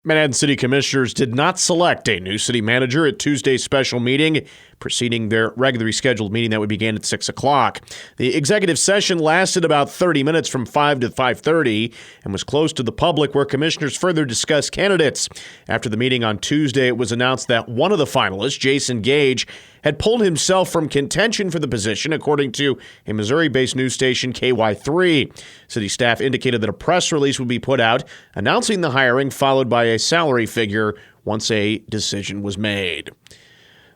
Manhattan City Commissioners did not select a new city manager at Tuesday's special meeting, preceding their regularly scheduled meeting that would begin at 6 o'clock. The executive session lasted about 30 minutes from 5 to 5:30 and was closed to the public, where commissioners further discussed candidates. After the meeting on Tuesday, it was announced that one of the finalists, Jason Gage, had pulled himself from contention for the position, according to a Missouri-based news station, KY3. City staff indicated that a press release would be put out announcing the hiring, followed by a salary figure once a decision was made.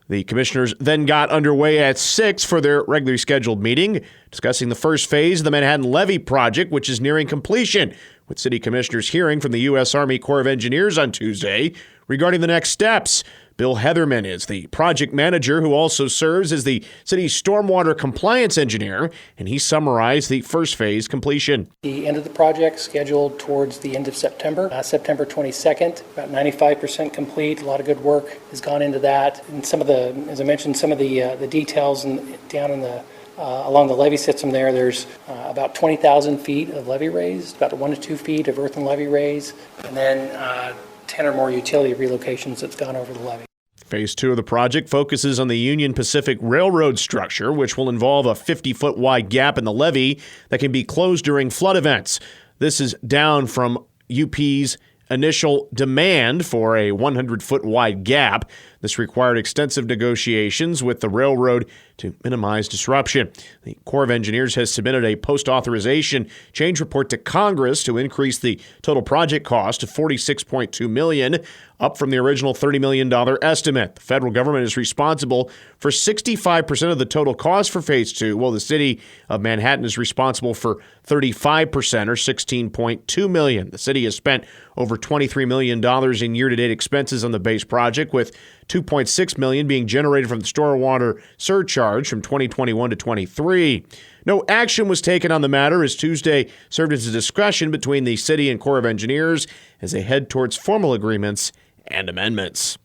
The commissioners then got underway at 6 for their regularly scheduled meeting, discussing the first phase of the Manhattan Levee project, which is nearing completion, with city commissioners hearing from the U.S. Army Corps of Engineers on Tuesday regarding the next steps. Bill Heatherman is the project manager, who also serves as the city's stormwater compliance engineer, and he summarized the first phase completion. The end of the project scheduled towards the end of September, September 22nd, about 95% complete. A lot of good work has gone into that. And some of the, as I mentioned, some of the details down in the along the levee system there's about 20,000 feet of levee raised, about 1 to 2 feet of earthen levee raise, and then 10 or more utility relocations that's gone over the levee. Phase 2 of the project focuses on the Union Pacific Railroad structure, which will involve a 50-foot wide gap in the levee that can be closed during flood events. This is down from UP's initial demand for a 100-foot wide gap. This required extensive negotiations with the railroad to minimize disruption. The Corps of Engineers has submitted a post-authorization change report to Congress to increase the total project cost to $46.2 million, up from the original $30 million estimate. The federal government is responsible for 65% of the total cost for Phase 2, while the city of Manhattan is responsible for 35%, or $16.2 million. The city has spent over $23 million in year-to-date expenses on the base project, with $2.6 million being generated from the stormwater surcharge from 2021 to 23. No action was taken on the matter, as Tuesday served as a discussion between the city and Corps of Engineers as they head towards formal agreements and amendments.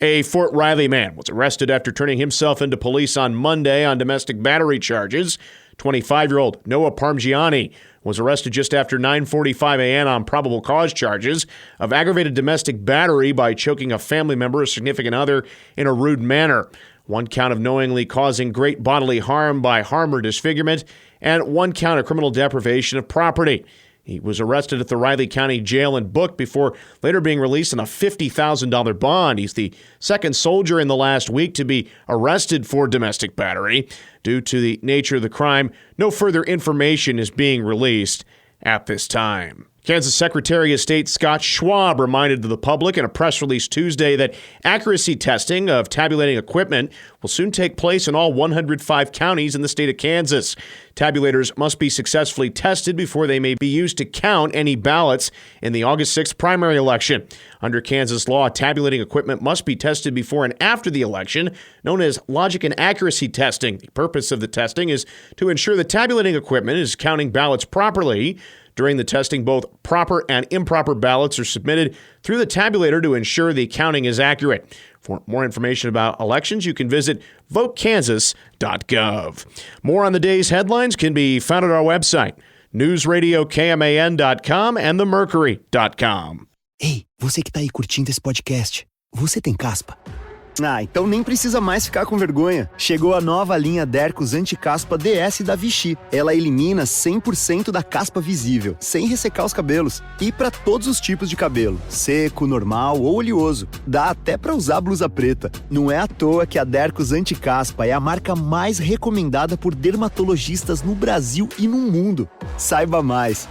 A Fort Riley man was arrested after turning himself into police on Monday on domestic battery charges. 25-year-old Noah Parmigiani was arrested just after 9:45 a.m. on probable cause charges of aggravated domestic battery by choking a family member or significant other in a rude manner. One count of knowingly causing great bodily harm by harm or disfigurement, and one count of criminal deprivation of property. He was arrested at the Riley County Jail and booked before later being released on a $50,000 bond. He's the second soldier in the last week to be arrested for domestic battery. Due to the nature of the crime, no further information is being released at this time. Kansas Secretary of State Scott Schwab reminded the public in a press release Tuesday that accuracy testing of tabulating equipment will soon take place in all 105 counties in the state of Kansas. Tabulators must be successfully tested before they may be used to count any ballots in the August 6th primary election. Under Kansas law, tabulating equipment must be tested before and after the election, known as logic and accuracy testing. The purpose of the testing is to ensure the tabulating equipment is counting ballots properly. During the testing, both proper and improper ballots are submitted through the tabulator to ensure the counting is accurate. For more information about elections, you can visit votekansas.gov. More on the day's headlines can be found at our website, newsradiokman.com and themercury.com. Ei, você que tá aí curtindo esse podcast, você tem caspa? Ah, então nem precisa mais ficar com vergonha. Chegou a nova linha Dercos Anti-Caspa DS da Vichy. Ela elimina 100% da caspa visível, sem ressecar os cabelos. E para todos os tipos de cabelo, seco, normal ou oleoso. Dá até para usar blusa preta. Não é à toa que a Dercos Anti-Caspa é a marca mais recomendada por dermatologistas no Brasil e no mundo. Saiba mais.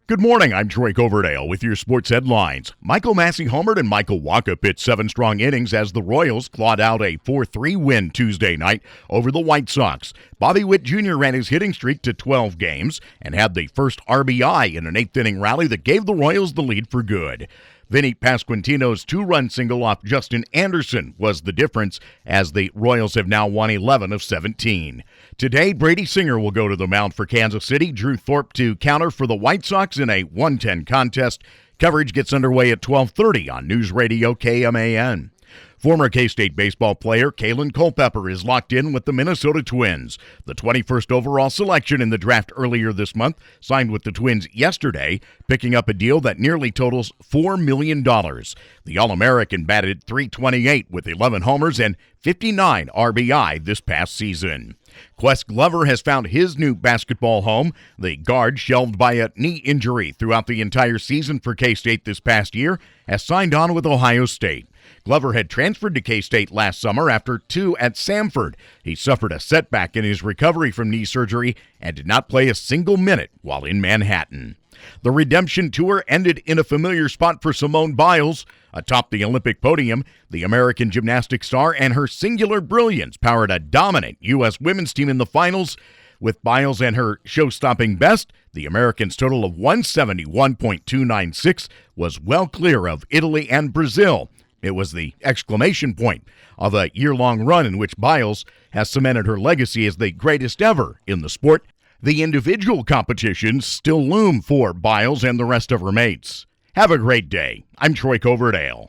Good morning, I'm Troy Coverdale with your sports headlines. Michael Massey homered and Michael Wacha pitched 7 strong innings as the Royals clawed out a 4-3 win Tuesday night over the White Sox. Bobby Witt Jr. ran his hitting streak to 12 games and had the first RBI in an 8th-inning rally that gave the Royals the lead for good. Vinny Pasquantino's 2-run single off Justin Anderson was the difference, as the Royals have now won 11 of 17. Today, Brady Singer will go to the mound for Kansas City. Drew Thorpe to counter for the White Sox in a 1-10 contest. Coverage gets underway at 12:30 on News Radio KMAN. Former K-State baseball player Kalen Culpepper is locked in with the Minnesota Twins. The 21st overall selection in the draft earlier this month signed with the Twins yesterday, picking up a deal that nearly totals $4 million. The All-American batted .328 with 11 homers and 59 RBI this past season. Quest Glover has found his new basketball home. The guard, shelved by a knee injury throughout the entire season for K-State this past year, has signed on with Ohio State. Glover had transferred to K-State last summer after 2 at Samford. He suffered a setback in his recovery from knee surgery and did not play a single minute while in Manhattan. The redemption tour ended in a familiar spot for Simone Biles. Atop the Olympic podium, the American gymnastics star and her singular brilliance powered a dominant U.S. women's team in the finals. With Biles and her show-stopping best, the Americans' total of 171.296 was well clear of Italy and Brazil. It was the exclamation point of a year-long run in which Biles has cemented her legacy as the greatest ever in the sport. The individual competitions still loom for Biles and the rest of her mates. Have a great day. I'm Troy Coverdale.